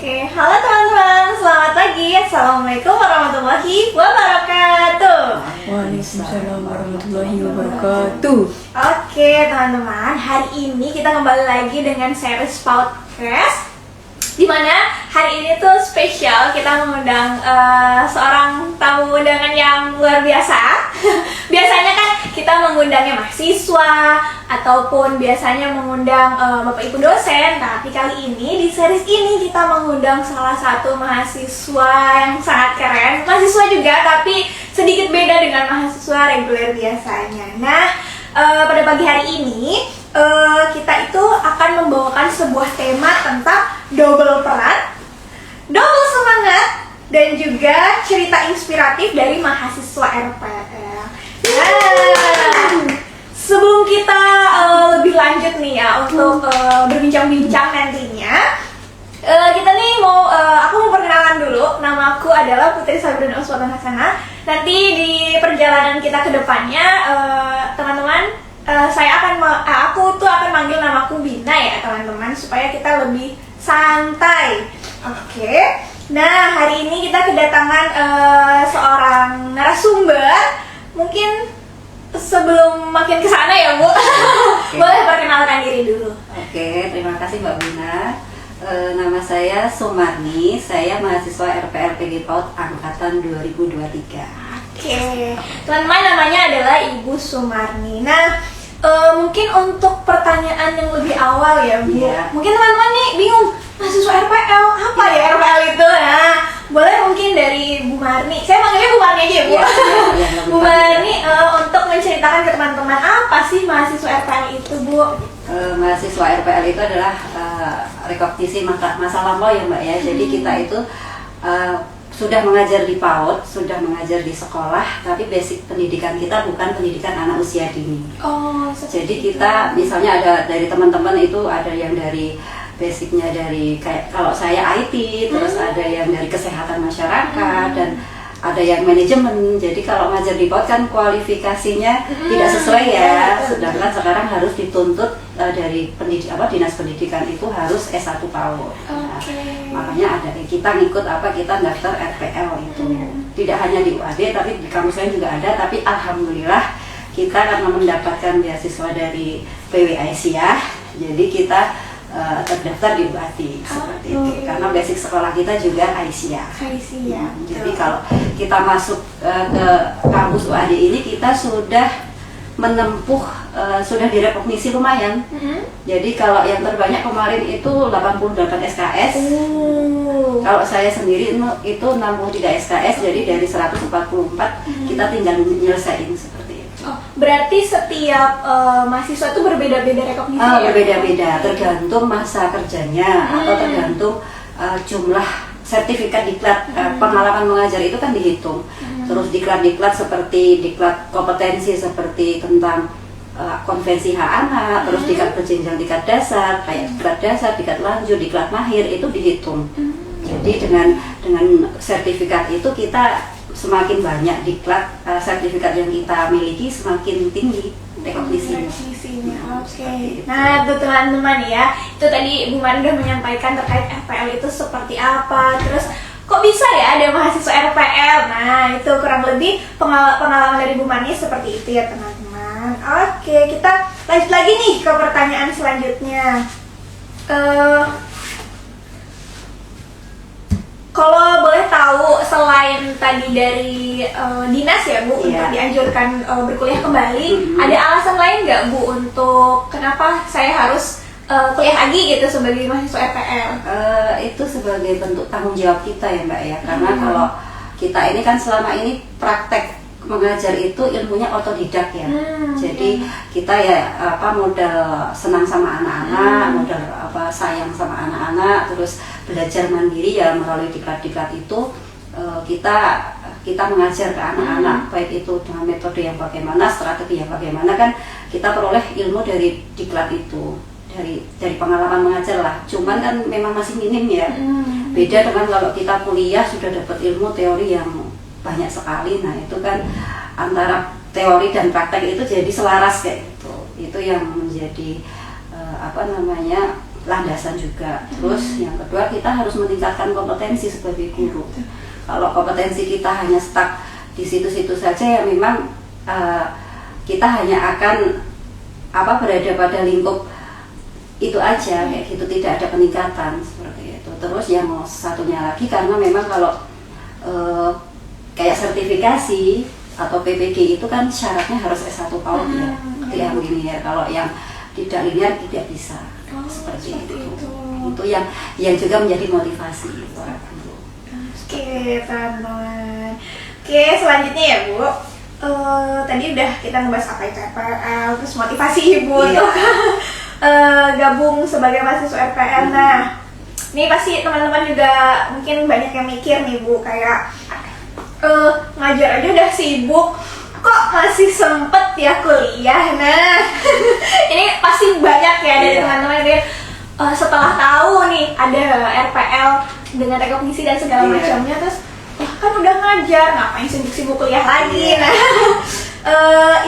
Oke, halo teman-teman, selamat pagi. Assalamualaikum warahmatullahi wabarakatuh. Waalaikumsalam warahmatullahi wabarakatuh. Oke teman-teman, hari ini kita kembali lagi dengan series podcast, dimana hari ini tuh spesial. Kita mengundang seorang tamu undangan yang luar biasa. Biasanya kan kita mengundangnya mahasiswa ataupun biasanya mengundang bapak ibu dosen, tapi kali ini di series ini kita mengundang salah satu mahasiswa yang sangat keren. Mahasiswa juga tapi sedikit beda dengan mahasiswa reguler biasanya. Nah, pada pagi hari ini kita itu akan membawakan sebuah tema tentang double peran, double semangat, dan juga cerita inspiratif dari mahasiswa RPL. Nah, sebelum kita lebih lanjut nih ya untuk berbincang-bincang nantinya, kita nih aku mau perkenalan dulu. Nama aku adalah Putri Sabrina Uswatun Hasanah. Nanti di perjalanan kita ke depannya, teman-teman, aku tuh akan manggil namaku Bina ya teman-teman, supaya kita lebih santai. Oke. Nah, hari ini kita kedatangan seorang narasumber. Mungkin sebelum makin ke sana ya Bu, boleh perkenalkan diri dulu. Oke, terima kasih Mbak Bina. Nama saya Sumarni, saya mahasiswa RPL PG PAUD angkatan 2023. Oke, teman-teman, namanya adalah Ibu Sumarni. Nah, mungkin untuk pertanyaan yang lebih awal ya Bu, mungkin teman-teman nih bingung, mahasiswa RPL apa ya RPL itu? Nah, boleh mungkin dari Bu Marni, saya manggilnya Bu Marni aja ya Bu. Bu Marni, untuk menceritakan ke teman-teman apa sih mahasiswa RPL itu Bu? Mahasiswa RPL itu adalah rekognisi masa lampau ya Mbak ya. Jadi kita itu sudah mengajar di PAUD, sudah mengajar di sekolah, tapi basic pendidikan kita bukan pendidikan anak usia dini. Oh, jadi kita misalnya ada dari teman-teman itu ada yang dari basicnya dari kayak kalau saya IT, terus ada yang dari kesehatan masyarakat dan ada yang manajemen. Jadi kalau ngajar di PAUD kan kualifikasinya tidak sesuai ya. Sedangkan sekarang harus dituntut dari dinas pendidikan itu harus S1 PAUD. Nah, makanya ada kita ngikut kita daftar RPL itu. Tidak hanya di UAD tapi di kampus lain juga ada. Tapi alhamdulillah kita karena mendapatkan beasiswa dari PW Aisyah, jadi kita terdaftar di UAD seperti itu. Karena basic sekolah kita juga Aisyah. Jadi kalau kita masuk ke kampus UAD ini kita sudah menempuh, sudah direkognisi lumayan. Jadi kalau yang terbanyak kemarin itu 88 SKS. Kalau saya sendiri itu 63 SKS. Jadi dari 144 kita tinggal nyelesain seperti itu. Oh, berarti setiap mahasiswa itu berbeda-beda rekognisi ya? Berbeda-beda, tergantung masa kerjanya atau tergantung jumlah sertifikat diklat. Pengalaman mengajar itu kan dihitung. Terus diklat-diklat seperti diklat kompetensi seperti tentang konvensi hak anak, terus diklat berjenjang tingkat dasar, kayak diklat dasar, diklat lanjut, diklat mahir itu dihitung. Jadi dengan sertifikat itu kita semakin banyak diklat sertifikat yang kita miliki semakin tinggi rekognisinya. Oke. Nah, tuh teman-teman ya, itu tadi Bu Mari udah menyampaikan terkait RPL itu seperti apa. Terus kok bisa ya ada mahasiswa RPL? Nah, itu kurang lebih pengalaman dari Bu Mari seperti itu ya teman-teman. Oke, kita lanjut lagi nih ke pertanyaan selanjutnya. Kalau boleh tahu, selain tadi dari dinas ya Bu, untuk dianjurkan berkuliah kembali, ada alasan lain nggak Bu untuk kenapa saya harus kuliah lagi gitu sebagai mahasiswa RPL? Itu sebagai bentuk tanggung jawab kita ya Mbak ya, karena kalau kita ini kan selama ini praktek mengajar itu ilmunya otodidak ya. Jadi kita ya modal senang sama anak-anak, modal sayang sama anak-anak, terus belajar mandiri ya melalui diklat-diklat itu. Kita mengajar ke anak-anak, baik itu dengan metode yang bagaimana, strategi yang bagaimana, kan kita peroleh ilmu dari diklat itu, dari pengalaman mengajar lah. Cuman kan memang masih minim ya. Beda dengan kalau kita kuliah sudah dapat ilmu teori yang banyak sekali. Nah itu kan antara teori dan praktek itu jadi selaras kayak gitu. Itu yang menjadi landasan juga. Terus yang kedua, kita harus meningkatkan kompetensi sebagai guru. Kalau kompetensi kita hanya stuck di situ-situ saja, ya memang kita hanya akan berada pada lingkup itu aja, kayak gitu, tidak ada peningkatan seperti itu. Terus yang satunya lagi, karena memang kalau kayak sertifikasi atau PPG itu kan syaratnya harus S1 PAUD ya, yang linear. Kalau yang tidak linear tidak bisa. Seperti itu. Itu yang juga menjadi motivasi para guru. Oke, teman-teman. Oke, selanjutnya ya, Bu. Tadi udah kita ngebahas apa itu RPL, terus motivasi Ibu untuk gabung sebagai mahasiswa RPL. Nah, ini pasti teman-teman juga mungkin banyak yang mikir nih, Bu, kayak ngajar aja udah sibuk, kok masih sempet ya kuliah. Nah, ini pasti banyak ya dari teman-teman yang setelah tahu nih ada RPL dengan rekognisi dan segala macamnya, terus kan udah ngajar, ngapain sibuk-sibuk kuliah lagi. Nah,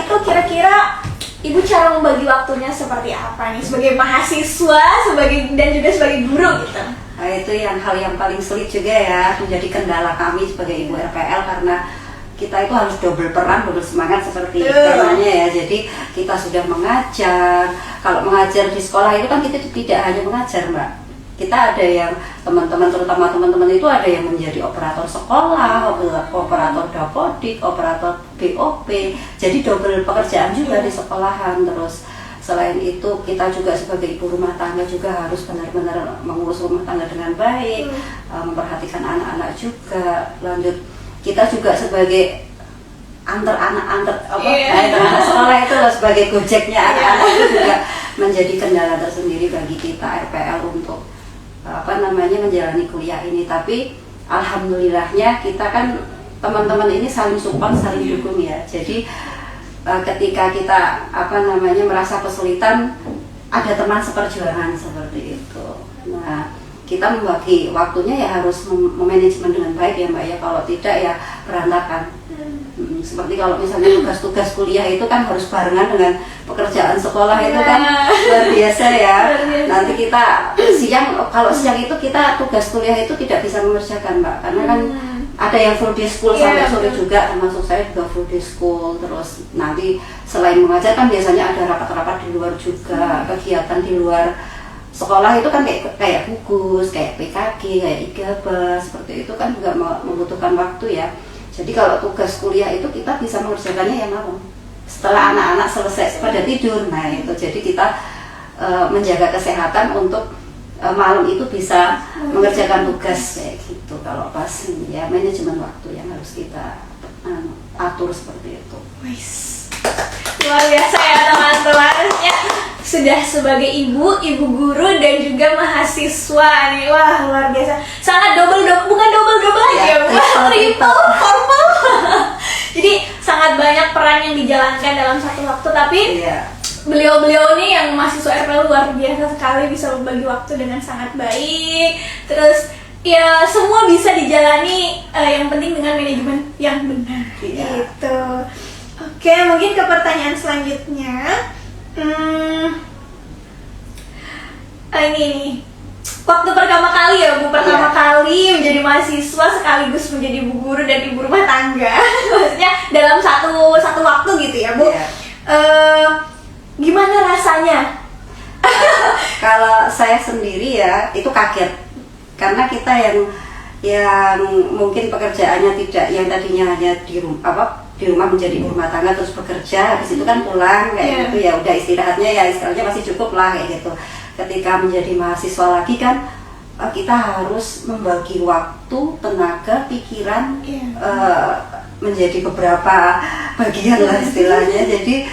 itu kira-kira Ibu cara membagi waktunya seperti apa nih sebagai mahasiswa, dan juga sebagai guru gitu? Nah, itu hal yang paling sulit juga ya, menjadi kendala kami sebagai ibu RPL, karena kita itu harus double peran, double semangat seperti temanya ya. Jadi kita sudah mengajar. Kalau mengajar di sekolah itu kan kita tidak hanya mengajar, Mbak. Kita ada yang teman-teman, terutama teman-teman itu ada yang menjadi operator sekolah, operator dapodik, operator BOP. Jadi double pekerjaan juga di sekolahan. Terus selain itu kita juga sebagai ibu rumah tangga juga harus benar-benar mengurus rumah tangga dengan baik, memperhatikan anak-anak juga. Lanjut, kita juga sebagai antar anak sekolah itu sebagai gojeknya anak-anak itu juga menjadi kendala tersendiri bagi kita RPL untuk menjalani kuliah ini. Tapi alhamdulillahnya kita kan teman-teman ini saling support, saling dukung ya. Jadi ketika kita merasa kesulitan, ada teman seperjuangan seperti itu. Nah, kita membagi waktunya ya harus memanajemen dengan baik ya, Mbak ya. Kalau tidak ya berantakan. Seperti kalau misalnya tugas-tugas kuliah itu kan harus barengan dengan pekerjaan sekolah, itu kan luar biasa ya. Nanti kita kalau siang itu kita tugas kuliah itu tidak bisa mengerjakan, Mbak, karena kan ada yang full day school sampai sore juga, termasuk saya juga full day school. Terus nanti selain mengajar kan biasanya ada rapat-rapat di luar juga, kegiatan di luar sekolah itu kan kayak gugus, kayak PKG, kayak IGABA, seperti itu kan juga membutuhkan waktu ya. Jadi kalau tugas kuliah itu kita bisa mengerjakannya ya malam, setelah anak-anak selesai pada tidur. Nah itu, jadi kita menjaga kesehatan untuk malam itu bisa mengerjakan tugas kayak gitu. Kalau pas ya manajemen waktu yang harus kita atur seperti itu. Luar biasa ya teman-teman, sudah sebagai ibu guru dan juga mahasiswa nih, wah luar biasa, sangat bukan double aja ya, triple, formal. Jadi sangat banyak peran yang dijalankan dalam satu waktu, tapi beliau-beliau nih yang mahasiswa RPL luar biasa sekali, bisa membagi waktu dengan sangat baik. Terus ya semua bisa dijalani, yang penting dengan manajemen yang benar gitu. Oke, mungkin ke pertanyaan selanjutnya. Ini nih, waktu pertama kali ya Bu, kali menjadi mahasiswa sekaligus menjadi ibu guru dan ibu rumah tangga. Maksudnya dalam satu waktu gitu ya Bu. Gimana rasanya? Kalau saya sendiri ya itu kaget, karena kita yang mungkin pekerjaannya tidak, yang tadinya hanya di rumah menjadi ibu rumah tangga terus bekerja, habis itu kan pulang kayak gitu ya, udah istirahatnya ya istilahnya masih cukup lah kayak gitu. Ketika menjadi mahasiswa lagi kan kita harus membagi waktu, tenaga, pikiran menjadi beberapa bagian lah istilahnya. Jadi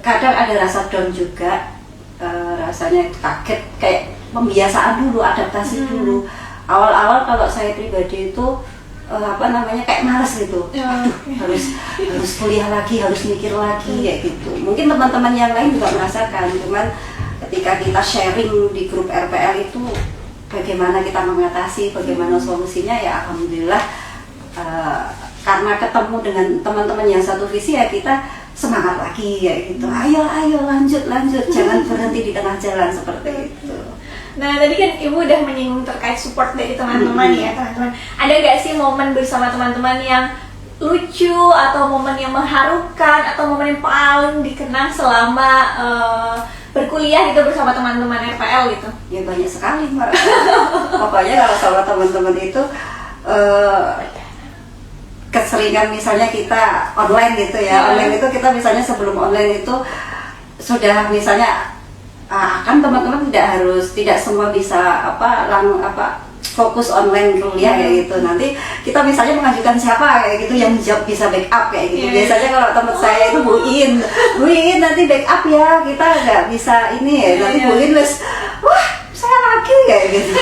kadang ada rasa down juga, rasanya kaget, kayak pembiasaan dulu, adaptasi dulu. Awal-awal kalau saya pribadi itu kayak malas gitu. Harus kuliah lagi, harus mikir lagi kayak gitu. Mungkin teman-teman yang lain juga merasakan, cuman ketika kita sharing di grup RPL itu bagaimana kita mengatasi, bagaimana solusinya, ya alhamdulillah karena ketemu dengan teman-teman yang satu visi ya kita semangat lagi ya gitu. Ayo lanjut, jangan berhenti di tengah jalan seperti itu. Nah tadi kan ibu udah menyinggung terkait support dari teman-teman ya teman-teman. Ada nggak sih momen bersama teman-teman yang lucu atau momen yang mengharukan atau momen yang paling dikenang selama berkuliah gitu bersama teman-teman RPL gitu? Ya banyak sekali Mbak. Pokoknya kalau sama teman-teman itu keseringan misalnya kita online gitu ya. Online itu kita misalnya sebelum online itu sudah misalnya kan teman-teman tidak semua bisa fokus online kuliah kayak gitu. Nanti kita misalnya mengajukan siapa kayak gitu yang bisa backup kayak gitu. Biasanya kalau teman saya itu Bu In nanti backup ya, kita nggak bisa ini ya. Nanti Bu In wah saya lagi kayak gitu.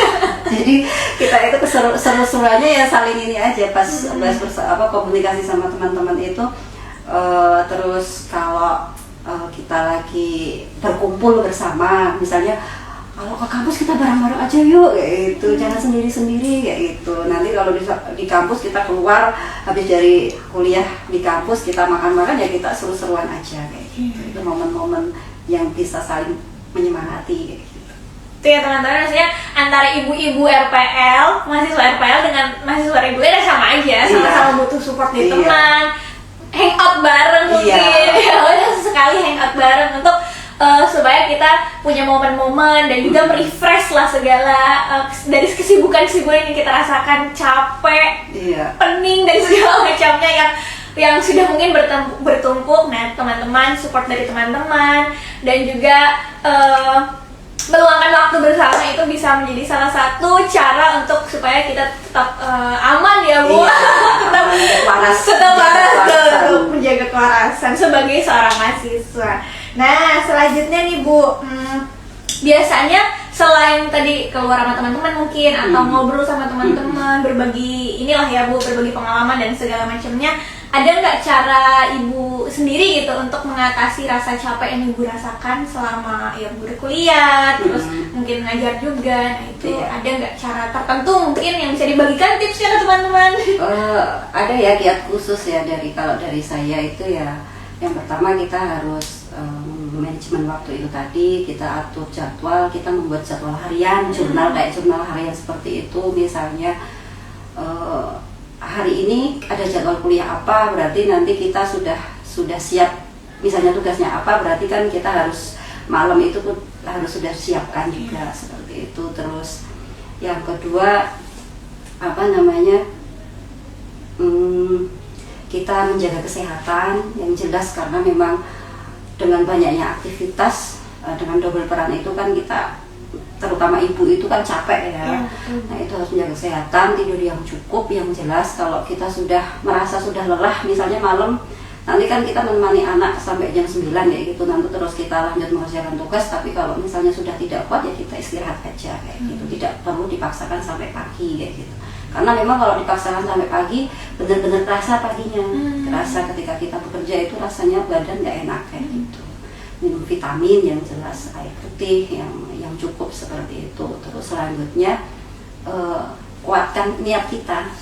Jadi kita itu seru-seruannya ya saling ini aja pas komunikasi sama teman-teman itu. Terus kalau kita lagi berkumpul bersama, misalnya kalau ke kampus kita bareng-bareng aja yuk kayak gitu, jangan sendiri-sendiri kayak gitu. Nanti kalau di kampus kita keluar habis dari kuliah di kampus kita makan-makan ya kita seru-seruan aja kayak gitu. Itu momen-momen yang bisa saling menyemangati kayak gitu. Itu ya teman-teman, maksudnya antara ibu-ibu RPL, mahasiswa RPL dengan mahasiswa reguler sama aja, sama-sama butuh support dari teman, hangout bareng mungkin, ya sesekali hangout bareng untuk supaya kita punya momen-momen dan juga merefresh lah segala dari kesibukan-kesibukan yang kita rasakan, capek, pening dan segala macamnya yang sudah mungkin bertumpuk. Nah teman-teman, support dari teman-teman dan juga meluangkan waktu bersama itu bisa menjadi salah satu cara untuk supaya kita tetap aman ya Bu, tetap waras untuk menjaga kewarasan sebagai seorang mahasiswa. Nah selanjutnya nih Bu, biasanya selain tadi keluar sama teman-teman mungkin atau ngobrol sama teman-teman, berbagi inilah ya Bu, berbagi pengalaman dan segala macamnya, ada nggak cara ibu sendiri gitu untuk mengatasi rasa capek yang ibu rasakan selama ya berkuliah, terus mungkin ngajar juga? Nah itu ada nggak cara tertentu mungkin yang bisa dibagikan tipsnya ke teman-teman? Ada ya kiat khusus ya kalau dari saya itu ya, yang pertama kita harus manajemen waktu itu tadi, kita atur jadwal, kita membuat jadwal harian, jurnal kayak jurnal harian seperti itu. Misalnya hari ini ada jadwal kuliah apa, berarti nanti kita sudah siap. Misalnya tugasnya apa, berarti kan kita harus malam itu pun harus sudah siapkan juga seperti itu. Terus yang kedua kita menjaga kesehatan yang jelas, karena memang dengan banyaknya aktivitas, dengan double peran itu kan kita, terutama ibu itu kan capek ya. Nah itu harus menjaga kesehatan, tidur yang cukup, yang jelas. Kalau kita sudah merasa sudah lelah, misalnya malam, nanti kan kita menemani anak sampai jam 9 ya gitu, nanti terus kita lanjut mengerjakan tugas. Tapi kalau misalnya sudah tidak kuat ya kita istirahat aja kayak gitu, tidak perlu dipaksakan sampai pagi kayak gitu. Karena memang kalau dipaksakan sampai pagi, benar-benar terasa paginya, terasa ketika kita bekerja itu rasanya badan nggak enak kayak gitu. Minum vitamin yang jelas, air putih yang cukup seperti itu. Terus selanjutnya kuatkan niat kita.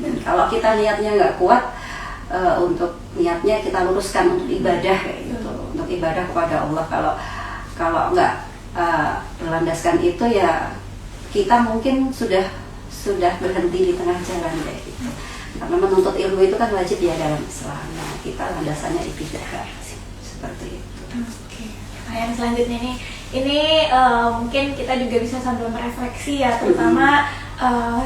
Dan kalau kita niatnya nggak kuat, untuk niatnya kita luruskan untuk ibadah kayak gitu, untuk ibadah kepada Allah. Kalau nggak berlandaskan itu ya kita mungkin sudah berhenti di tengah jalan kayak gitu. Karena menuntut ilmu itu kan wajib ya dalam Islam. Nah, kita landasannya ibadah seperti itu. Yang selanjutnya ini mungkin kita juga bisa sambil merefleksi ya, terutama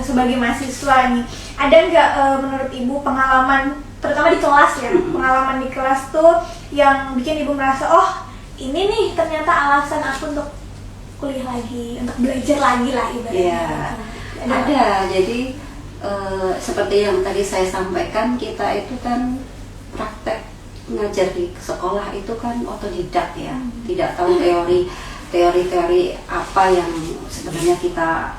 sebagai mahasiswa nih. Ada nggak menurut ibu pengalaman, terutama di kelas ya, pengalaman di kelas tuh yang bikin ibu merasa, oh ini nih ternyata alasan aku untuk kuliah lagi, untuk belajar lagi lah ibaratnya. Ada. Jadi seperti yang tadi saya sampaikan, kita itu kan praktek ngajar di sekolah itu kan otodidak ya, tidak tahu teori apa yang sebenarnya kita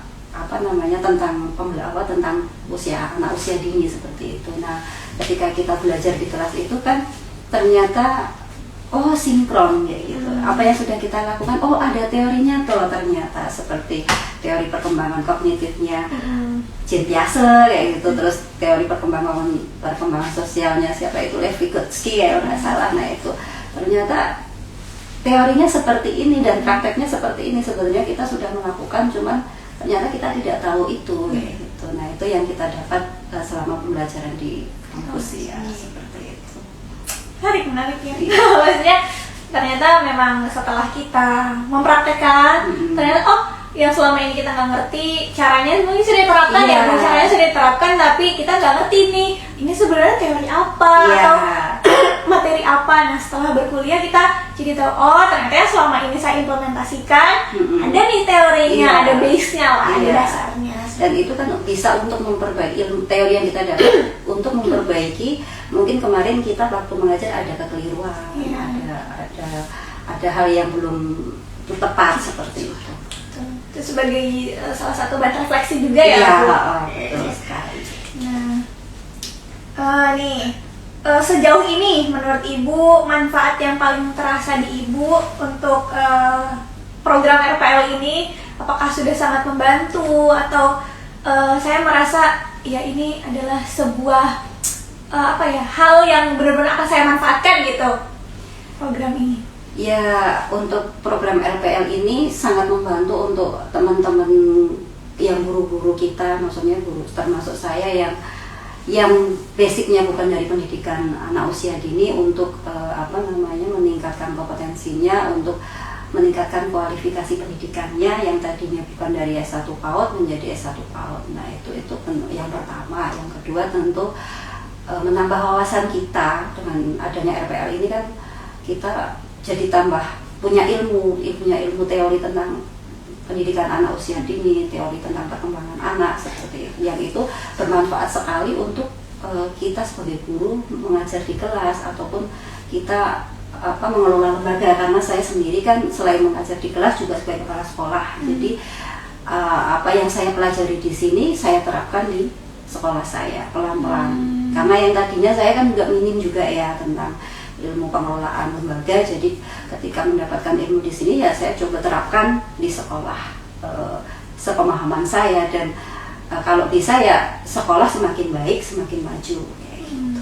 tentang tentang anak usia dini seperti itu. Nah, ketika kita belajar di kelas itu kan ternyata sinkron kayak gitu. Apa yang sudah kita lakukan, ada teorinya tuh ternyata, seperti teori perkembangan kognitifnya Jean Piaget kayak gitu, terus teori perkembangan sosialnya siapa itu, Lev Vygotsky ya nggak salah. Nah itu ternyata teorinya seperti ini dan prakteknya seperti ini, sebenarnya kita sudah melakukan, cuman ternyata kita tidak tahu itu kayak gitu. Nah itu yang kita dapat selama pembelajaran di kampus ya, seperti itu. Menarik ya. Maksudnya ternyata memang setelah kita mempraktekkan, ternyata yang selama ini kita nggak ngerti caranya mungkin sudah diterapkan ya, caranya sudah diterapkan tapi kita nggak ngerti nih ini sebenarnya teori apa atau materi apa. Nah setelah berkuliah kita jadi tahu ternyata ya selama ini saya implementasikan ada nih teorinya, ada base-nya lah, ada dasarnya. Dan itu kan bisa untuk memperbaiki ilmu teori yang kita dapat untuk memperbaiki. Mungkin kemarin kita waktu mengajar ada kekeliruan, ada hal yang belum tepat seperti itu. Itu sebagai salah satu bahan refleksi juga ya, Bu. Betul sekali. Nah, sejauh ini menurut Ibu manfaat yang paling terasa di Ibu untuk program RPL ini, apakah sudah sangat membantu atau saya merasa ya ini adalah sebuah hal yang benar-benar akan saya manfaatkan gitu program ini? Ya, untuk program RPL ini sangat membantu untuk teman-teman yang guru-guru kita, maksudnya guru termasuk saya yang basicnya bukan dari pendidikan anak usia dini, untuk meningkatkan kompetensinya, untuk meningkatkan kualifikasi pendidikannya yang tadinya bukan dari S1 PAUD menjadi S1 PAUD. Nah itu yang pertama. Yang kedua tentu menambah wawasan kita. Dengan adanya RPL ini kan kita jadi tambah punya ilmu teori tentang pendidikan anak usia dini, teori tentang perkembangan anak seperti itu. Yang itu bermanfaat sekali untuk kita sebagai guru mengajar di kelas ataupun kita mengelola lembaga, karena saya sendiri kan selain mengajar di kelas juga sebagai kepala sekolah. Jadi apa yang saya pelajari di sini saya terapkan di sekolah saya pelan-pelan. Karena yang tadinya saya kan juga minim juga ya tentang ilmu pengelolaan lembaga, jadi ketika mendapatkan ilmu di sini ya saya coba terapkan di sekolah sepemahaman saya, dan kalau bisa ya sekolah semakin baik semakin maju kayak gitu.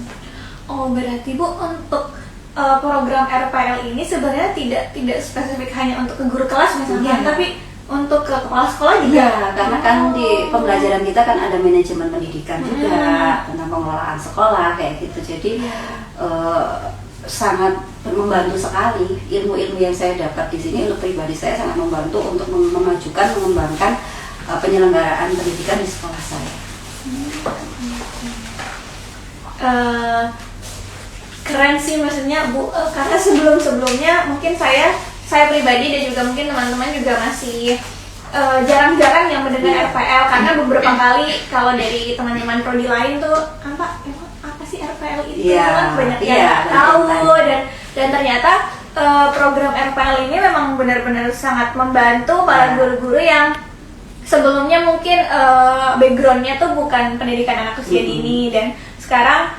Oh berarti Bu untuk program RPL ini sebenarnya tidak spesifik hanya untuk ke guru kelas misalnya, tapi untuk ke kepala sekolah juga. Iya, karena kan di pembelajaran kita kan ada manajemen pendidikan juga tentang pengelolaan sekolah kayak gitu. Jadi sangat membantu sekali ilmu-ilmu yang saya dapat di sini. Untuk pribadi saya sangat membantu untuk memajukan, mengembangkan penyelenggaraan pendidikan di sekolah saya. Keren sih maksudnya Bu, karena sebelumnya mungkin saya pribadi dan juga mungkin teman-teman juga masih jarang-jarang yang mendengar RPL, karena beberapa kali kalau dari teman-teman prodi lain tuh apa sih RPL itu kan banyak yang nggak tahu, dan ternyata program RPL ini memang benar-benar sangat membantu para guru-guru yang sebelumnya mungkin backgroundnya tuh bukan pendidikan anak usia dini, dan sekarang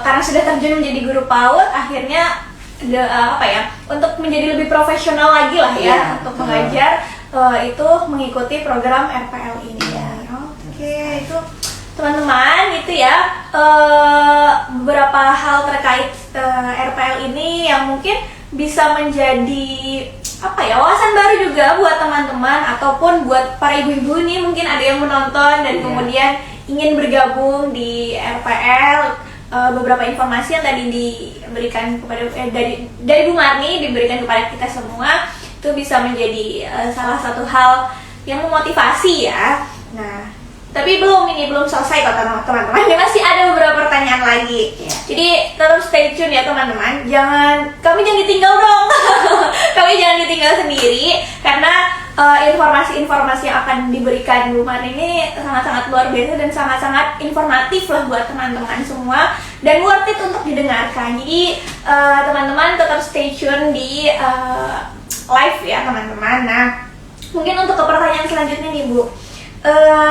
karena sudah terjun menjadi guru PAUD, akhirnya untuk menjadi lebih profesional lagi lah ya untuk mengajar, itu mengikuti program RPL ini. Oke, itu teman-teman itu ya beberapa hal terkait RPL ini yang mungkin bisa menjadi wawasan baru juga buat teman-teman ataupun buat para ibu-ibu nih, mungkin ada yang menonton dan kemudian ingin bergabung di RPL. Beberapa informasi yang tadi diberikan kepada dari Bu Marni diberikan kepada kita semua itu bisa menjadi salah satu hal yang memotivasi ya. Nah, tapi belum selesai kok teman-teman. Masih ada beberapa pertanyaan lagi. Jadi tetap stay tune ya teman-teman. Kami jangan ditinggal dong. Kami jangan ditinggal sendiri, karena informasi-informasi yang akan diberikan Bu Marni ini sangat-sangat luar biasa dan sangat-sangat informatif lah buat teman-teman semua, dan worth it untuk didengarkan. Jadi teman-teman tetap stay tune di live ya teman-teman. Nah, mungkin untuk ke pertanyaan selanjutnya nih Bu,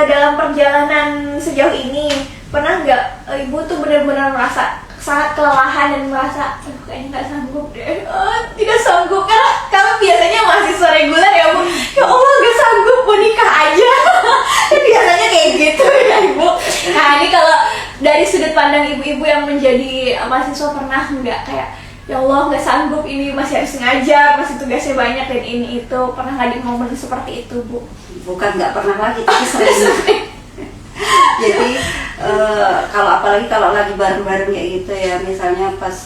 dalam perjalanan sejauh ini pernah nggak Ibu tuh benar-benar merasa sangat kelelahan dan merasa kayaknya nggak sanggup deh, tidak sanggup, karena biasanya mahasiswa reguler ya Bu, ya Allah nggak sanggup mau nikah aja. Biasanya kayak gitu ya Ibu. Nah ini kalau dari sudut pandang ibu-ibu yang menjadi mahasiswa, pernah nggak kayak ya Allah nggak sanggup, ini masih harus ngajar, masih tugasnya banyak dan ini itu. Pernah nggak di momen seperti itu, Bu? Bukan nggak pernah lagi, tapi sering. Jadi kalau apalagi kalau lagi bareng-bareng kayak gitu ya, misalnya pas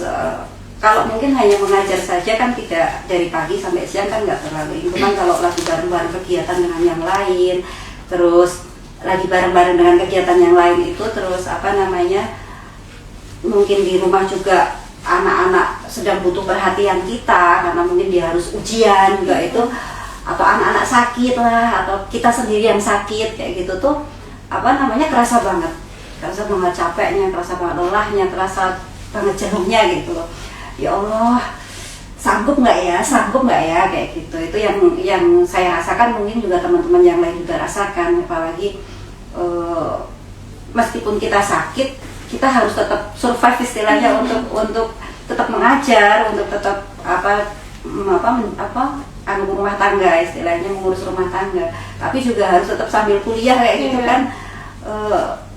kalau mungkin hanya mengajar saja kan tidak dari pagi sampai siang kan nggak terlalu. Cuman kalau lagi bareng-bareng kegiatan dengan yang lain, terus lagi bareng-bareng dengan kegiatan yang lain itu, terus apa namanya, mungkin di rumah juga anak-anak sedang butuh perhatian kita karena mungkin dia harus ujian juga itu, atau anak-anak sakit lah, atau kita sendiri yang sakit kayak gitu tuh, apa namanya, kerasa banget capeknya, kerasa banget lelahnya, kerasa banget jenuhnya gitu loh. Ya Allah, sanggup nggak ya kayak gitu. Itu yang saya rasakan, mungkin juga teman-teman yang lain juga rasakan. Apalagi meskipun kita sakit, kita harus tetap survive istilahnya untuk tetap mengajar, untuk tetap rumah tangga istilahnya, mengurus rumah tangga. Tapi juga harus tetap sambil kuliah kayak gitu kan.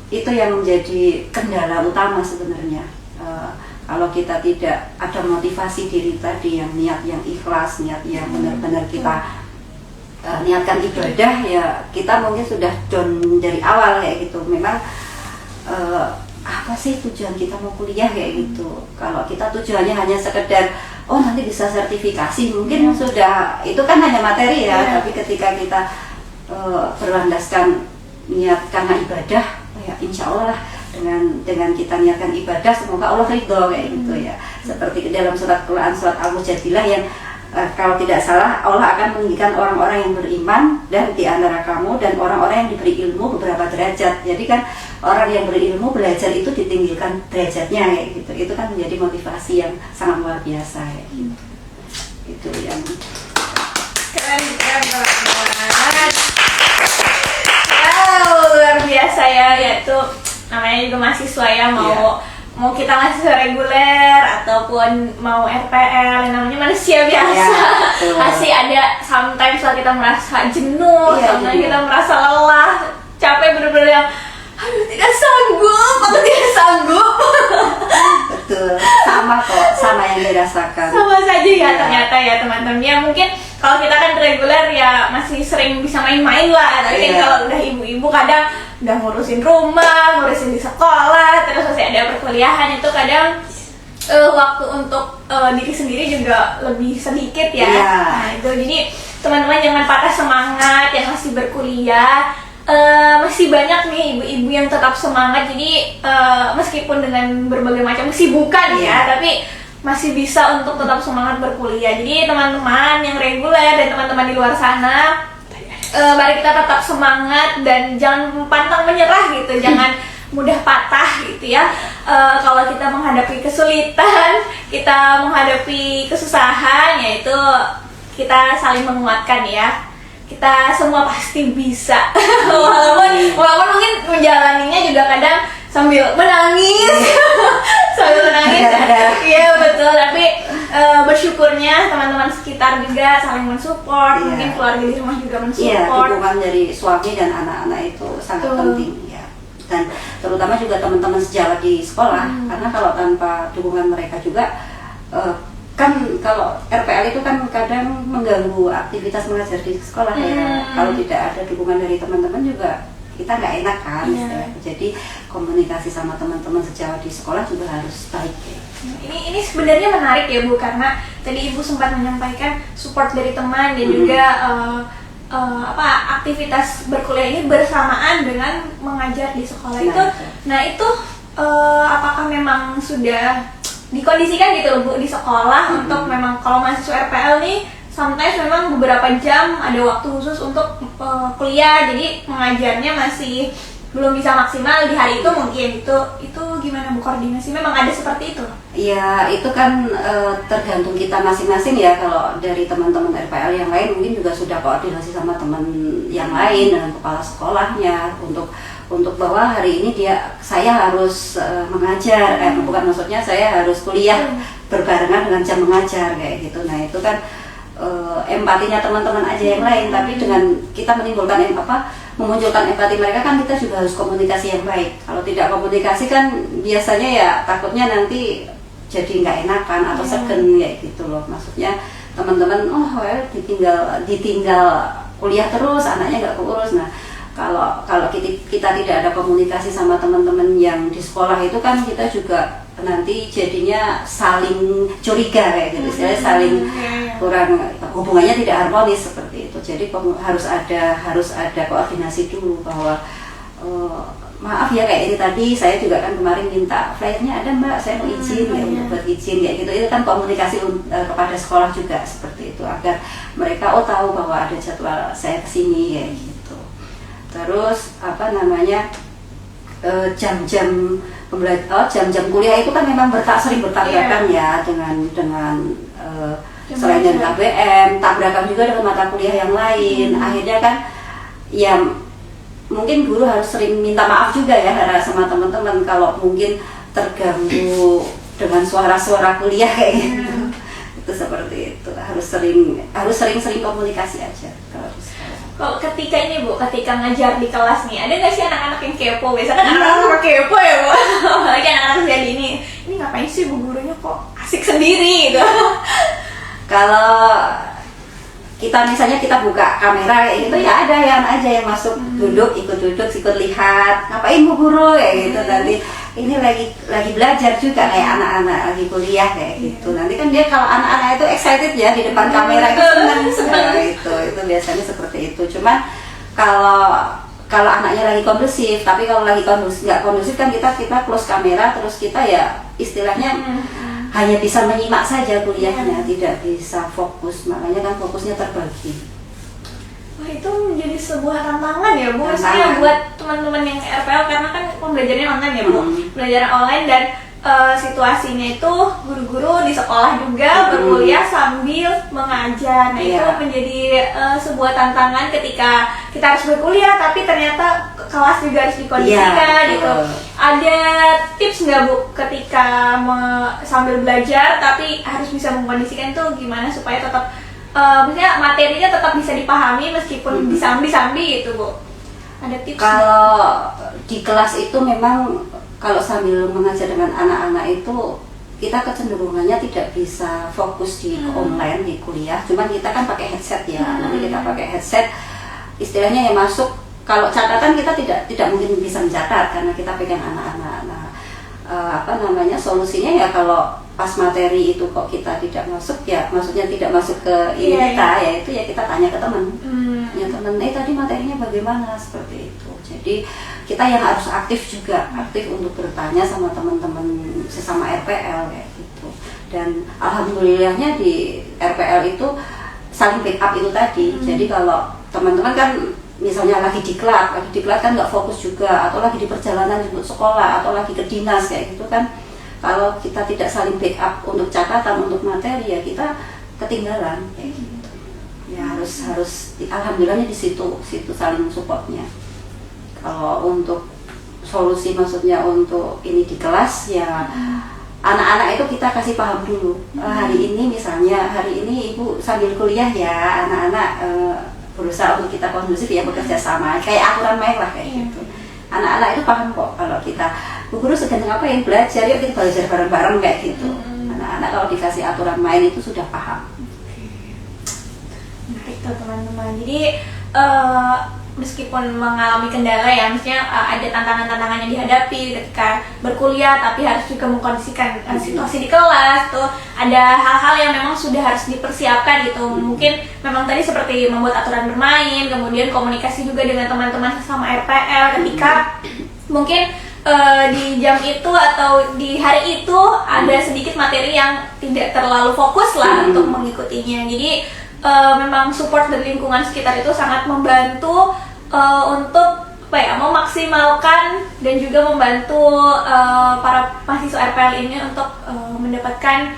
Itu yang menjadi kendala utama sebenarnya. Kalau kita tidak ada motivasi diri tadi, yang niat yang ikhlas, niat yang benar-benar kita niatkan ibadah, ya kita mungkin sudah down dari awal kayak gitu. Memang apa sih tujuan kita mau kuliah kayak gitu. Kalau kita tujuannya hanya sekedar oh nanti bisa sertifikasi, mungkin sudah, itu kan hanya materi ya. Tapi ketika kita berlandaskan niat karena ibadah, ya insya Allah lah, dengan kita niatkan ibadah, semoga Allah ridho kayak gitu ya. Seperti dalam surat Quran, surat Al-Mujadilah yang kalau tidak salah, Allah akan meninggikan orang-orang yang beriman dan di antara kamu dan orang-orang yang diberi ilmu beberapa derajat. Jadi kan orang yang berilmu belajar itu ditinggikan derajatnya kayak gitu. Itu kan menjadi motivasi yang sangat luar biasa kayak gitu. Itu yang Keren banget. Wow, luar biasa ya, yaitu namanya juga mahasiswa ya, mau kita mahasiswa reguler ataupun mau RPL, yang namanya manusia biasa, pasti ada sometimes lah kita merasa jenuh, sometimes kita merasa lelah, capek, bener-bener yang aduh tidak sanggup. betul, sama kok, sama yang dirasakan. Sama saja ya ternyata ya teman-teman. Ya mungkin kalau kita kan reguler ya masih sering bisa main-main lah, tapi kan kalau udah ibu-ibu kadang udah ngurusin rumah, ngurusin di sekolah, terus masih ada perkuliahan, itu kadang waktu untuk diri sendiri juga lebih sedikit ya. Nah itu, jadi teman-teman jangan patah semangat yang masih berkuliah. Masih banyak nih ibu-ibu yang tetap semangat, jadi meskipun dengan berbagai macam kesibukan ya, tapi masih bisa untuk tetap semangat berkuliah. Jadi teman-teman yang reguler dan teman-teman di luar sana, mari kita tetap semangat dan jangan pantang menyerah gitu, jangan mudah patah gitu ya. Kalau kita menghadapi kesulitan, kita menghadapi kesusahan, yaitu kita saling menguatkan ya. Kita semua pasti bisa. walaupun mungkin menjalaninya juga kadang sambil menangis. Iya betul, tapi bersyukurnya teman-teman sekitar juga saling mensupport, mungkin keluarga di rumah juga mensupport. Iya, dukungan dari suami dan anak-anak itu sangat penting ya. Dan terutama juga teman-teman sejawat di sekolah, karena kalau tanpa dukungan mereka juga kan kalau RPL itu kan kadang mengganggu aktivitas mengajar di sekolah ya. Kalau tidak ada dukungan dari teman-teman juga kita nggak enak kan. Jadi komunikasi sama teman-teman sejawat di sekolah juga harus baik ya. Ini sebenarnya menarik ya Bu, karena tadi Ibu sempat menyampaikan support dari teman dan juga aktivitas berkuliah ini bersamaan dengan mengajar di sekolah itu. Nah itu apakah memang sudah dikondisikan gitu loh Bu di sekolah untuk memang kalau mahasiswa RPL nih sometimes memang beberapa jam ada waktu khusus untuk kuliah, jadi mengajarnya masih belum bisa maksimal di hari itu mungkin. Itu gimana Bu koordinasi? Memang ada seperti itu? Ya itu kan tergantung kita masing-masing ya. Kalau dari teman-teman RPL yang lain mungkin juga sudah koordinasi sama teman yang lain dengan kepala sekolahnya untuk bahwa hari ini saya harus mengajar, bukan maksudnya saya harus kuliah berbarengan dengan jam mengajar kayak gitu. Nah itu kan empatinya teman-teman aja yang lain, tapi dengan kita memunculkan empati mereka kan kita juga harus komunikasi yang baik. Kalau tidak komunikasi kan biasanya ya takutnya nanti jadi nggak enakan atau segen kayak gitu loh. Maksudnya teman-teman ditinggal kuliah terus, anaknya nggak keurus. Nah, kalau kita tidak ada komunikasi sama teman-teman yang di sekolah itu kan kita juga nanti jadinya saling curiga kayak gitu, saling kurang, hubungannya tidak harmonis seperti itu. Jadi harus ada koordinasi dulu bahwa maaf ya kayak ini tadi saya juga kan kemarin minta flyernya ada mbak, saya mau izin ya untuk buat izin kayak gitu. Itu kan komunikasi kepada sekolah juga seperti itu agar mereka tahu bahwa ada jadwal saya kesini kayak gitu. Terus jam-jam jam-jam kuliah itu kan memang sering bertabrakan ya dengan selain dari KBM, tabrakan juga dengan mata kuliah yang lain. Akhirnya kan ya mungkin guru harus sering minta maaf juga ya sama teman-teman kalau mungkin terganggu dengan suara-suara kuliah kayak gitu. Itu seperti itu. Harus sering komunikasi aja kalau di sekolah. Kalau ketika ngajar di kelas nih, ada nggak sih anak-anak yang kepo? Biasanya kan anak-anak suka kepo ya Bu. Apalagi anak-anak usia dini. Ini ngapain sih bu gurunya kok asik sendiri gitu? Kalau kita buka kamera kayak gitu ya ada yang masuk duduk ikut lihat ngapain bu guru kayak gitu. Nanti ini lagi belajar juga kayak anak-anak lagi kuliah kayak gitu. Nanti kan dia kalau anak-anak itu excited ya di depan kamera itu senang itu biasanya seperti itu. Cuman kalau anaknya lagi kondusif, tapi kalau lagi nggak kondusif kan kita close kamera terus kita ya istilahnya hanya bisa menyimak saja kuliahnya, tidak bisa fokus, makanya kan fokusnya terbagi. Wah itu menjadi sebuah tantangan ya Bu, maksudnya buat teman-teman yang RPL karena kan pembelajarannya online ya Bu, belajar online dan situasinya itu guru-guru di sekolah juga berkuliah sambil mengajar. Nah itu menjadi sebuah tantangan ketika kita harus berkuliah tapi ternyata kelas juga harus dikondisikan gitu. Ada tips nggak Bu ketika sambil belajar tapi harus bisa mengkondisikan tuh gimana supaya tetap maksudnya materinya tetap bisa dipahami meskipun disambi-sambi gitu Bu? Ada tips? Kalau di kelas itu memang kalau sambil mengajar dengan anak-anak itu kita kecenderungannya tidak bisa fokus di online di kuliah. Cuman kita kan pakai headset ya. Nanti kita pakai headset, istilahnya yang masuk. Kalau catatan kita tidak mungkin bisa mencatat karena kita pegang anak-anak. Nah, solusinya ya kalau pas materi itu kok kita tidak masuk ya, maksudnya tidak masuk ke kita ya itu ya kita tanya ke teman. Ya teman, tadi materinya bagaimana seperti itu. Jadi kita yang harus aktif untuk bertanya sama teman-teman sesama RPL kayak gitu. Dan alhamdulillahnya di RPL itu saling backup itu tadi. Jadi kalau teman-teman kan misalnya lagi diklat kan nggak fokus juga, atau lagi di perjalanan untuk sekolah atau lagi ke dinas kayak gitu kan, kalau kita tidak saling backup untuk catatan untuk materi ya kita ketinggalan kayak gitu. Ya harus alhamdulillahnya di situ saling supportnya. Kalau untuk solusi maksudnya untuk ini di kelas ya anak-anak itu kita kasih paham dulu. Hari ini ibu sambil kuliah ya, anak-anak berusaha untuk kita kondusif ya, bekerja sama kayak aturan main lah kayak gitu. Anak-anak itu paham kok kalau kita bu guru sedang ngapain, belajar yuk kita belajar bareng-bareng kayak gitu. Anak-anak kalau dikasih aturan main itu sudah paham. Nah itu teman-teman, jadi meskipun mengalami kendala ya, maksudnya ada tantangan-tantangan yang dihadapi ketika berkuliah, tapi harus juga mengkondisikan situasi di kelas tuh, ada hal-hal yang memang sudah harus dipersiapkan gitu. Mungkin memang tadi seperti membuat aturan bermain, kemudian komunikasi juga dengan teman-teman sesama RPL ketika mungkin di jam itu atau di hari itu ada sedikit materi yang tidak terlalu fokus lah untuk mengikutinya. Jadi memang support dari lingkungan sekitar itu sangat membantu untuk memaksimalkan dan juga membantu para mahasiswa RPL ini untuk mendapatkan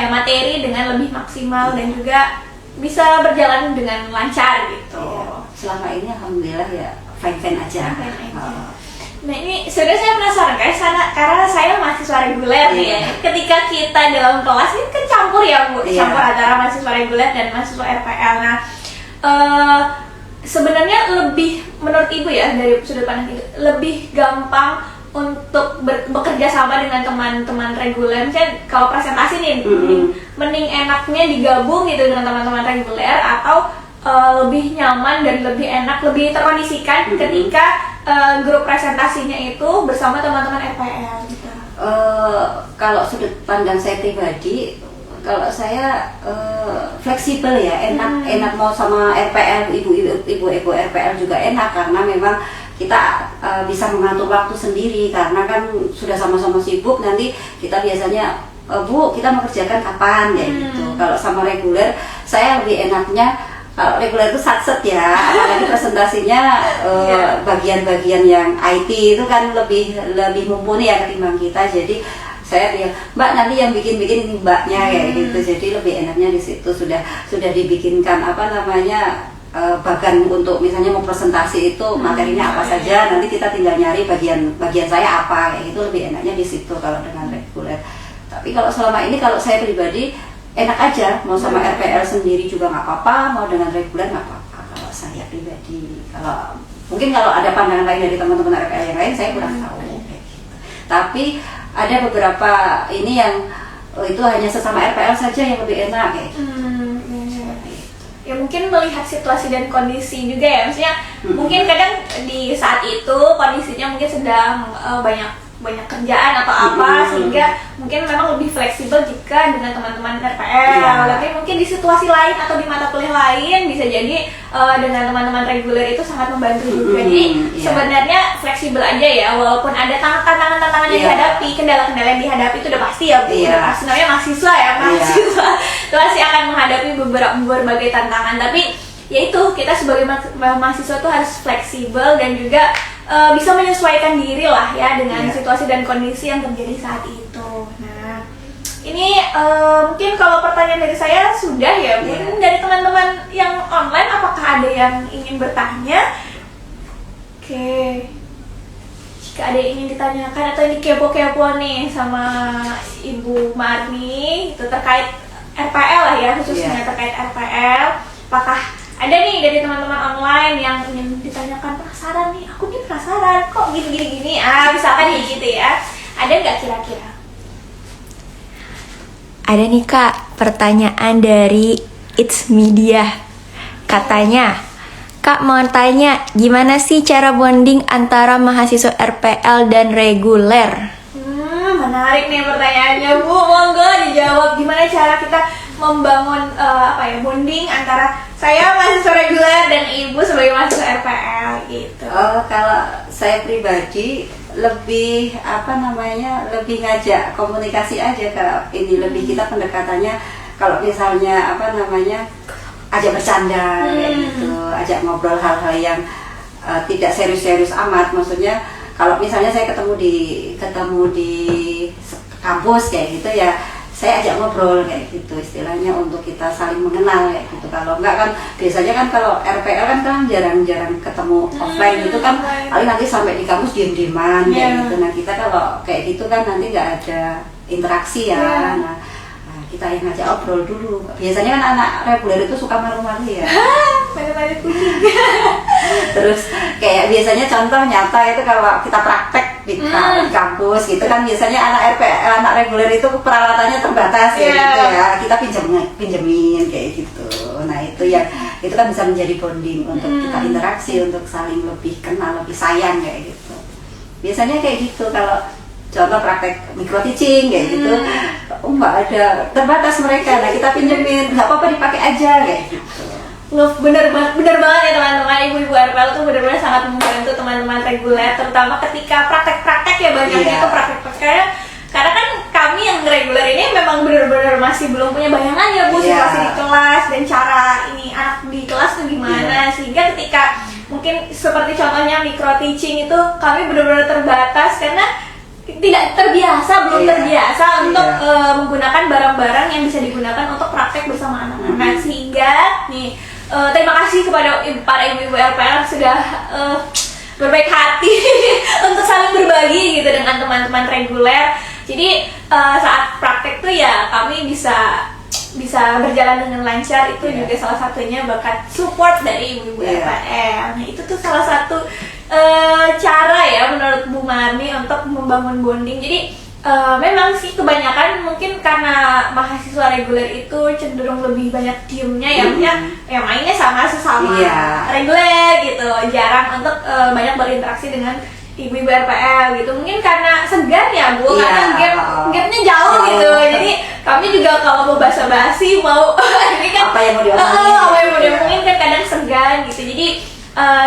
materi dengan lebih maksimal dan juga bisa berjalan dengan lancar gitu. Ya, selama ini alhamdulillah ya fine aja. Nah ini sebenarnya saya penasaran guys, karena saya mahasiswa reguler nih ya. Ketika kita dalam kelas ini kan campur ya Bu, campur antara mahasiswa reguler dan mahasiswa RPL. Nah sebenarnya lebih menurut Ibu ya dari sudut pandang itu lebih gampang untuk bekerja sama dengan teman-teman reguler. Misalnya kalau presentasi nih, mending enaknya digabung gitu dengan teman-teman reguler, atau lebih nyaman dan lebih enak, lebih terkondisikan ketika grup presentasinya itu bersama teman-teman RPL gitu. Kalau sudut pandang saya pribadi, kalau saya fleksibel ya, enak mau sama RPL, ibu RPL juga enak, karena memang kita bisa mengatur waktu sendiri, karena kan sudah sama-sama sibuk. Nanti kita biasanya Bu, kita mau kerjakan kapan ya gitu. Kalau sama reguler, saya lebih enaknya kalau reguler itu satset ya, apalagi presentasinya bagian-bagian yang IT itu kan lebih mumpuni ya ketimbang kita. Jadi saya bilang, Mbak nanti yang bikin ini Mbaknya kayak gitu. Jadi lebih enaknya di situ sudah dibikinkan bagan untuk misalnya mau presentasi itu materinya apa saja, nanti kita tinggal nyari bagian saya apa kayak gitu. Lebih enaknya di situ kalau dengan reguler. Tapi kalau selama ini, kalau saya pribadi enak aja, mau sama RPL sendiri juga nggak apa-apa, mau dengan reguler nggak apa-apa. Kalau saya pribadi, mungkin kalau ada pandangan lain dari teman-teman RPL yang lain, saya kurang tahu kayak gitu. Tapi ada beberapa ini yang itu hanya sesama RPL saja yang lebih enak kayak gitu. Ya mungkin melihat situasi dan kondisi juga ya, maksudnya mungkin kadang di saat itu kondisinya mungkin sedang banyak kerjaan atau apa, sehingga mungkin memang lebih fleksibel jika dengan teman-teman RPL. Tapi mungkin di situasi lain atau di mata kuliah lain bisa jadi dengan teman-teman reguler itu sangat membantu juga. Jadi sebenarnya fleksibel aja ya, walaupun ada tantangan-tantangan yang dihadapi, kendala-kendala yang dihadapi itu udah pasti ya Bu. Udah pasti, namanya mahasiswa ya, mahasiswa itu pasti akan menghadapi berbagai tantangan. Tapi ya itu, kita sebagai mahasiswa tuh harus fleksibel dan juga bisa menyesuaikan diri lah ya dengan situasi dan kondisi yang terjadi saat itu. Nah, ini mungkin kalau pertanyaan dari saya sudah ya. Mungkin dari teman-teman yang online, apakah ada yang ingin bertanya? Oke. Jika ada yang ingin ditanyakan atau ini kepo-kepo nih sama Ibu Marni itu terkait RPL lah ya, khususnya terkait RPL, apakah ada nih dari teman-teman online yang ingin ditanyakan, penasaran nih, aku nih penasaran kok gini, misalkan kayak gitu ya, ada nggak kira-kira? Ada nih Kak, pertanyaan dari It's Media. Katanya, Kak mau tanya, gimana sih cara bonding antara mahasiswa RPL dan reguler? Menarik nih pertanyaannya Bu, monggo dijawab. Gimana cara kita membangun bonding antara saya mahasiswa reguler dan Ibu sebagai mahasiswa RPL gitu? Kalau saya pribadi lebih lebih ngajak komunikasi aja. Kalau ini lebih kita pendekatannya, kalau misalnya ajak bercanda kayak gitu, ajak ngobrol hal-hal yang tidak serius-serius amat. Maksudnya kalau misalnya saya ketemu di kampus kayak gitu ya, saya ajak ngobrol kayak gitu, istilahnya untuk kita saling mengenal kayak gitu. Kalau enggak kan biasanya kan kalau RPL kan jarang-jarang ketemu offline gitu kan, paling nanti sampai di kampus diem-dieman kayak gitu. Nah kita kalau kayak gitu kan nanti nggak ada interaksi ya. Nah kita yang ngajak obrol dulu. Biasanya kan anak reguler itu suka malu-malu ya. Malu-malu kucing. Terus kayak biasanya contoh nyata itu kalau kita praktek di kampus gitu kan, biasanya anak reguler itu peralatannya terbatas ya gitu ya. Kita pinjemin kayak gitu. Nah itu kan bisa menjadi bonding untuk kita interaksi, untuk saling lebih kenal, lebih sayang kayak gitu. Biasanya kayak gitu kalau contoh praktek micro teaching kayak gitu, nggak ada terbatas mereka, nah kita pinjemin, nggak apa-apa dipakai aja kayak gitu. Bener banget ya teman-teman, ibu-ibu RPL tuh bener-bener sangat membantu teman-teman reguler, terutama ketika praktek-praktek ya, banyaknya itu praktek-prakteknya. Karena kan kami yang reguler ini memang bener-bener masih belum punya bayangan ya Bu, situasi di kelas dan cara ini anak di kelas tuh gimana, sehingga ketika mungkin seperti contohnya micro teaching itu kami bener-bener terbatas karena tidak terbiasa, belum terbiasa untuk menggunakan barang-barang yang bisa digunakan untuk praktek bersama anak-anak. Sehingga nih terima kasih kepada para ibu-ibu RPL sudah berbaik hati untuk saling berbagi gitu dengan teman-teman reguler. Jadi saat praktek tuh ya kami bisa berjalan dengan lancar. Itu juga salah satunya berkat support dari ibu-ibu RPL. Nah itu tuh salah satu cara ya menurut Bu Marni untuk membangun bonding. Jadi memang sih kebanyakan mungkin karena mahasiswa reguler itu cenderung lebih banyak diemnya yang mainnya sama sesama reguler gitu, jarang untuk banyak berinteraksi dengan ibu-ibu RPL gitu. Mungkin karena segan ya Bu, karena gapnya jauh gitu. Jadi kami juga kalau mau basa-basi mau ini kan apa yang mau diomongin kan kadang segan gitu. Jadi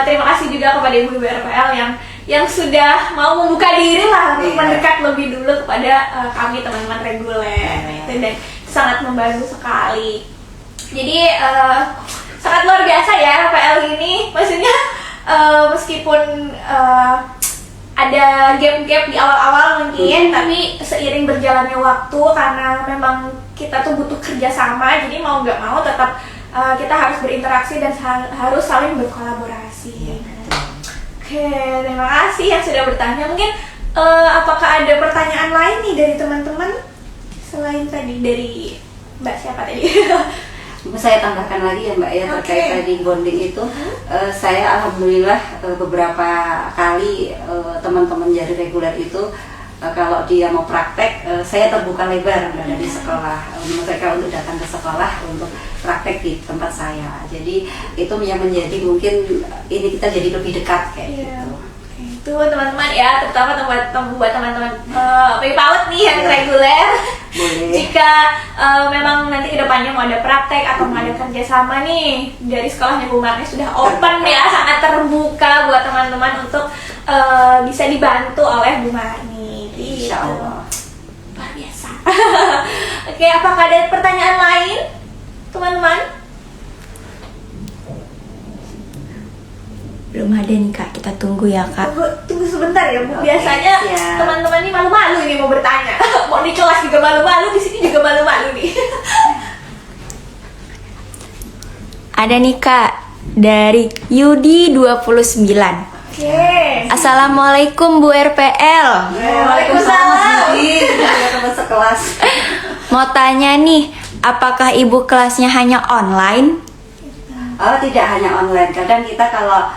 terima kasih juga kepada ibu-ibu RPL yang sudah mau membuka diri lah untuk mendekat lebih dulu kepada kami teman-teman reguler itu, dan sangat membantu sekali. Jadi sangat luar biasa ya RPL ini, maksudnya meskipun ada gap-gap di awal-awal mungkin, tapi seiring berjalannya waktu karena memang kita tuh butuh kerjasama, jadi mau nggak mau tetap kita harus berinteraksi dan harus saling berkolaborasi. Oke, terima kasih yang sudah bertanya. Mungkin apakah ada pertanyaan lain nih dari teman-teman selain tadi dari Mbak siapa tadi? Saya tambahkan lagi ya Mbak ya, terkait tadi bonding itu. Saya alhamdulillah beberapa kali teman-teman dari reguler itu kalau dia mau praktek, saya terbuka lebar dari sekolah mereka untuk datang ke sekolah untuk praktek di tempat saya. Jadi itu yang menjadi mungkin ini kita jadi lebih dekat kayak gitu. Itu teman-teman ya, terutama buat teman-teman PAUD nih yang reguler. Jika memang nanti kedepannya mau ada praktek atau mau ada kerjasama nih, dari sekolahnya Bu Marni sudah open ya, sangat terbuka buat teman-teman untuk bisa dibantu oleh Bu Marni. Insya Allah. Luar biasa. Oke, apakah ada pertanyaan lain teman-teman? Belum ada nih Kak, kita tunggu ya Kak. Tunggu sebentar ya Bu. Biasanya teman-teman ini malu-malu nih mau bertanya. Mau di kelas juga malu-malu, di sini juga malu-malu nih. Ada nih Kak, dari Yudi 29. Assalamualaikum Bu RPL. Waalaikumsalam. Teman sekelas. Mau tanya nih, apakah ibu kelasnya hanya online? Oh, tidak hanya online. Kadang kita kalau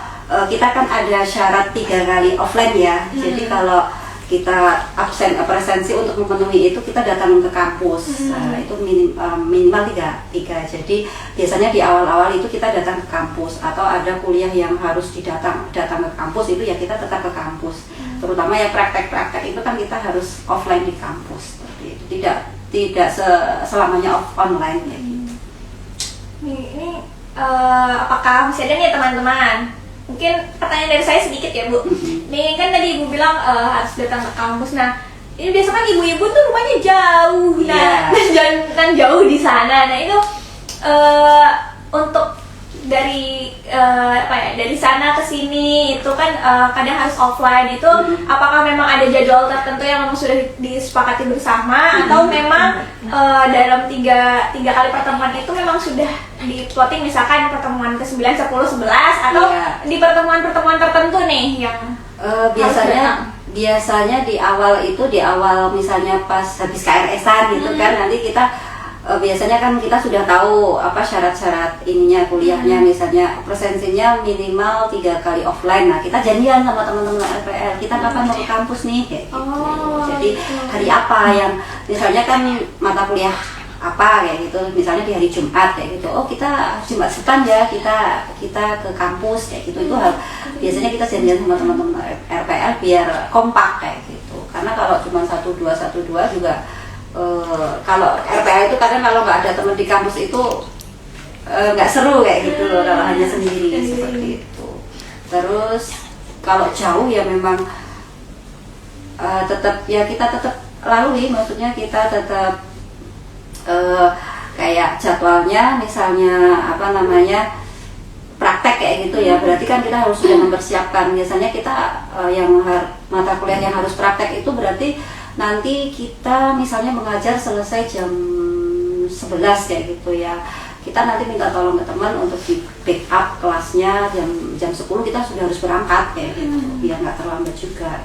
kita kan ada syarat 3 kali offline ya. Jadi kalau kita absen presensi untuk memenuhi itu kita datang ke kampus. Itu minimal 3. Jadi biasanya di awal-awal itu kita datang ke kampus, atau ada kuliah yang harus datang ke kampus, itu ya kita tetap ke kampus. Terutama yang praktek-praktek itu kan kita harus offline di kampus. Seperti itu. Tidak selamanya online ya gitu. Ini apakah masih ada nih teman-teman? Mungkin pertanyaan dari saya sedikit ya Bu. Nih kan tadi Ibu bilang harus datang ke kampus. Nah, ini biasa kan ibu-ibu tuh rumahnya jauh, dan jauh di sana. Nah itu untuk dari dari sana ke sini itu kan kadang harus offline. Itu apakah memang ada jadwal tertentu yang memang sudah disepakati bersama, atau memang dalam tiga kali pertemuan itu memang sudah di-plotting, misalkan pertemuan ke-9, 10, 11, atau di pertemuan-pertemuan tertentu nih yang biasanya di awal misalnya pas habis KRS-an gitu kan, nanti kita biasanya kan kita sudah tahu apa syarat-syarat ininya kuliahnya, misalnya presensinya minimal 3 kali offline. Nah, kita janjian sama teman-teman RPL, kita kapan mau ke kampus nih kayak gitu. Jadi hari apa yang misalnya kan mata kuliah apa kayak gitu, misalnya di hari Jumat kayak gitu. Oh, kita Jumat depan ya kita ke kampus kayak gitu. Itu biasanya kita janjian sama teman-teman RPL biar kompak kayak gitu. Karena kalau cuma 1-2 juga kalau RPL itu kadang kalau nggak ada teman di kampus itu nggak seru kayak gitu loh, kalau hanya sendiri seperti itu. Terus kalau jauh ya memang kita tetap lalui, maksudnya kita tetap kayak jadwalnya misalnya praktek kayak gitu ya, berarti kan kita harus sudah mempersiapkan. Biasanya kita yang mata kuliah yang harus praktek itu berarti nanti kita misalnya mengajar selesai jam 11 kayak gitu ya, kita nanti minta tolong ke teman untuk di backup kelasnya jam 10 kita sudah harus berangkat kayak gitu, biar nggak terlambat juga.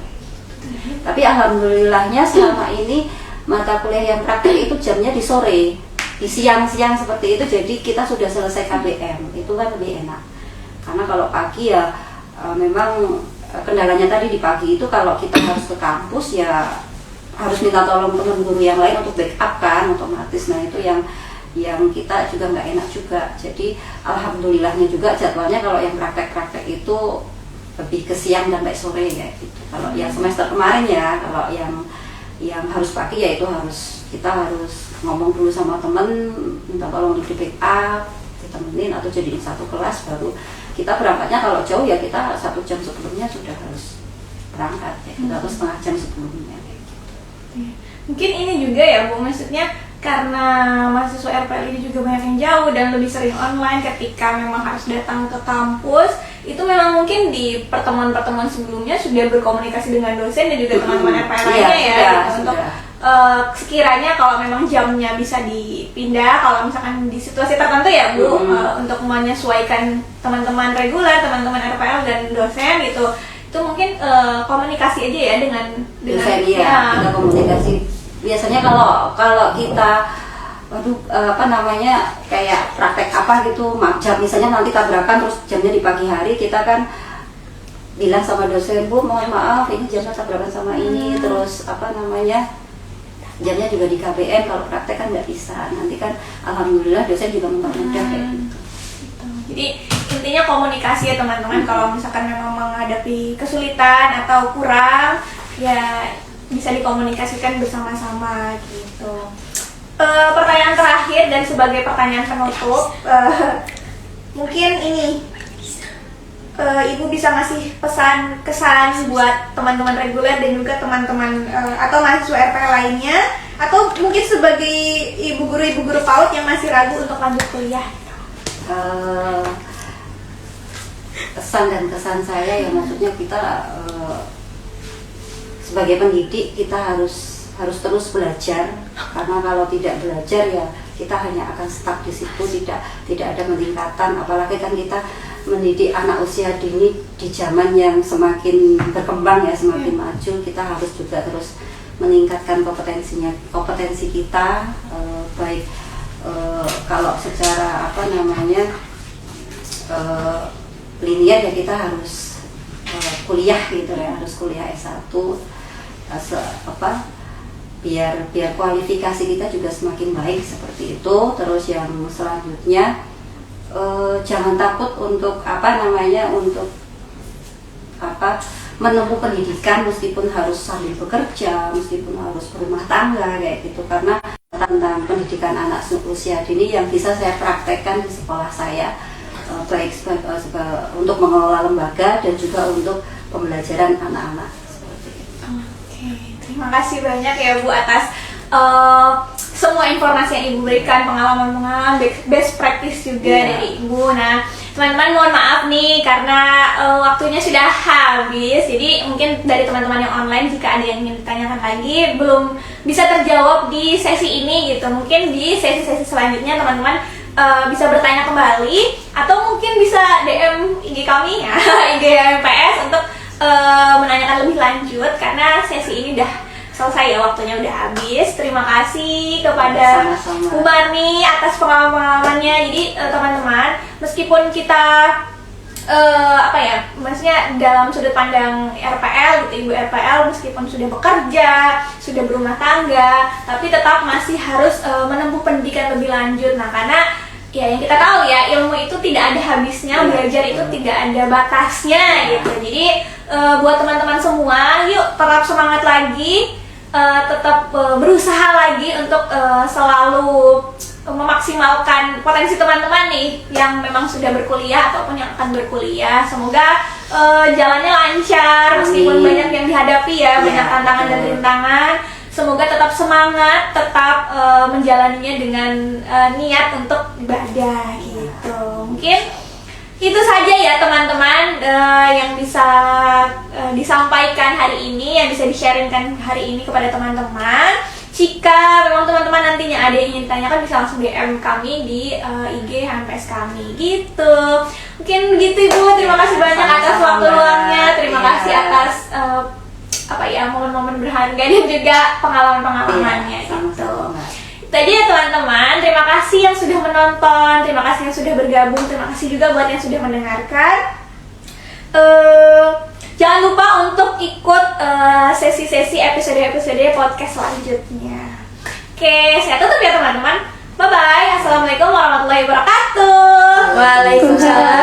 Tapi alhamdulillahnya selama ini mata kuliah yang praktek itu jamnya di sore, di siang-siang seperti itu, jadi kita sudah selesai KBM, itu kan lebih enak. Karena kalau pagi ya memang kendalanya tadi di pagi itu kalau kita harus ke kampus ya harus minta tolong teman guru yang lain untuk backup kan otomatis. Nah itu yang kita juga nggak enak juga. Jadi alhamdulillahnya juga jadwalnya kalau yang praktek-praktek itu lebih ke siang dan baik sore ya gitu. Kalau yang semester kemarin ya, kalau yang harus pagi ya itu kita harus ngomong dulu sama temen, minta tolong di backup, ditemenin atau jadiin satu kelas, baru kita berangkatnya. Kalau jauh ya kita 1 jam sebelumnya sudah harus berangkat ya, kita harus setengah jam sebelumnya kayak gitu. Mungkin ini juga ya Bu, maksudnya karena mahasiswa RPL ini juga banyak yang jauh dan lebih sering online, ketika memang harus datang ke kampus itu memang mungkin di pertemuan-pertemuan sebelumnya sudah berkomunikasi dengan dosen dan juga teman-teman RPL lainnya ya gitu, untuk sekiranya kalau memang jamnya bisa dipindah kalau misalkan di situasi tertentu ya Bu, untuk menyesuaikan teman-teman reguler, teman-teman RPL dan dosen gitu. Itu mungkin komunikasi aja ya dengan dosen ya, kita komunikasi. Biasanya kalau kita kayak praktek apa gitu, jam misalnya nanti tabrakan terus jamnya di pagi hari, kita kan bilang sama dosen, Bu mohon maaf ini jamnya tabrakan sama ini, terus jamnya juga di KBM, kalau praktek kan nggak bisa. Nanti kan alhamdulillah dosen juga mempermudah kayak gitu. Jadi intinya komunikasi ya teman-teman. Kalau misalkan memang menghadapi kesulitan atau kurang ya bisa dikomunikasikan bersama-sama gitu. Pertanyaan terakhir dan sebagai pertanyaan penutup, mungkin ini Ibu bisa ngasih pesan kesan buat teman-teman reguler dan juga teman-teman atau mahasiswa RPL lainnya, atau mungkin sebagai ibu guru PAUD yang masih ragu untuk lanjut kuliah. Kesan dan kesan saya ya, maksudnya kita sebagai pendidik kita harus terus belajar, karena kalau tidak belajar ya kita hanya akan stuck di situ, tidak ada peningkatan. Apalagi kan kita mendidik anak usia dini di zaman yang semakin berkembang ya, semakin maju. Kita harus juga terus meningkatkan kompetensi kita, baik kalau secara linear ya kita harus kuliah gitu ya, harus kuliah S1 biar kualifikasi kita juga semakin baik seperti itu. Terus yang selanjutnya jangan takut untuk menempuh pendidikan, meskipun harus sambil bekerja, meskipun harus berumah tangga kayak gitu, karena tentang pendidikan anak usia dini yang bisa saya praktekkan di sekolah saya, baik untuk mengelola lembaga dan juga untuk pembelajaran anak-anak. Terima kasih banyak ya Bu atas semua informasi yang Ibu berikan, pengalaman best practice juga dari Ibu. Nah teman-teman mohon maaf nih karena waktunya sudah habis, jadi mungkin dari teman-teman yang online jika ada yang ingin ditanyakan lagi belum bisa terjawab di sesi ini gitu, mungkin di sesi-sesi selanjutnya teman-teman bisa bertanya kembali atau mungkin bisa DM IG kami ya, IG MPS untuk menanyakan lebih lanjut, karena sesi ini udah selesai ya, waktunya udah habis. Terima kasih kepada Bu Marni atas pengalaman-pengalamannya. Jadi teman-teman, meskipun kita maksudnya dalam sudut pandang RPL gitu, ibu RPL meskipun sudah bekerja, sudah berumah tangga, tapi tetap masih harus menempuh pendidikan lebih lanjut. Nah karena ya yang kita tahu ya, ilmu itu tidak ada habisnya, belajar itu tidak ada batasnya gitu. Jadi buat teman-teman semua, yuk tetap semangat lagi, tetap berusaha lagi untuk selalu memaksimalkan potensi teman-teman nih yang memang sudah berkuliah ataupun yang akan berkuliah. Semoga jalannya lancar meskipun banyak yang dihadapi ya, banyak tantangan dan rintangan. Semoga tetap semangat, tetap menjalaninya dengan niat untuk ibadah gitu. Mungkin itu saja ya teman-teman yang bisa disampaikan hari ini, yang bisa di-sharingkan hari ini kepada teman-teman. Jika memang teman-teman nantinya ada yang ingin ditanyakan, bisa langsung DM kami di IG HMPS kami gitu. Mungkin begitu Ibu, terima kasih banyak atas waktu luangnya, terima kasih atas momen-momen berharga dan juga pengalaman-pengalamannya gitu. Itu aja ya teman-teman, terima kasih yang sudah menonton, terima kasih yang sudah bergabung, terima kasih juga buat yang sudah mendengarkan. Jangan lupa untuk ikut sesi-sesi episode-episode podcast selanjutnya. Oke, saya tutup ya teman-teman. Bye-bye. Assalamualaikum warahmatullahi wabarakatuh. Waalaikumsalam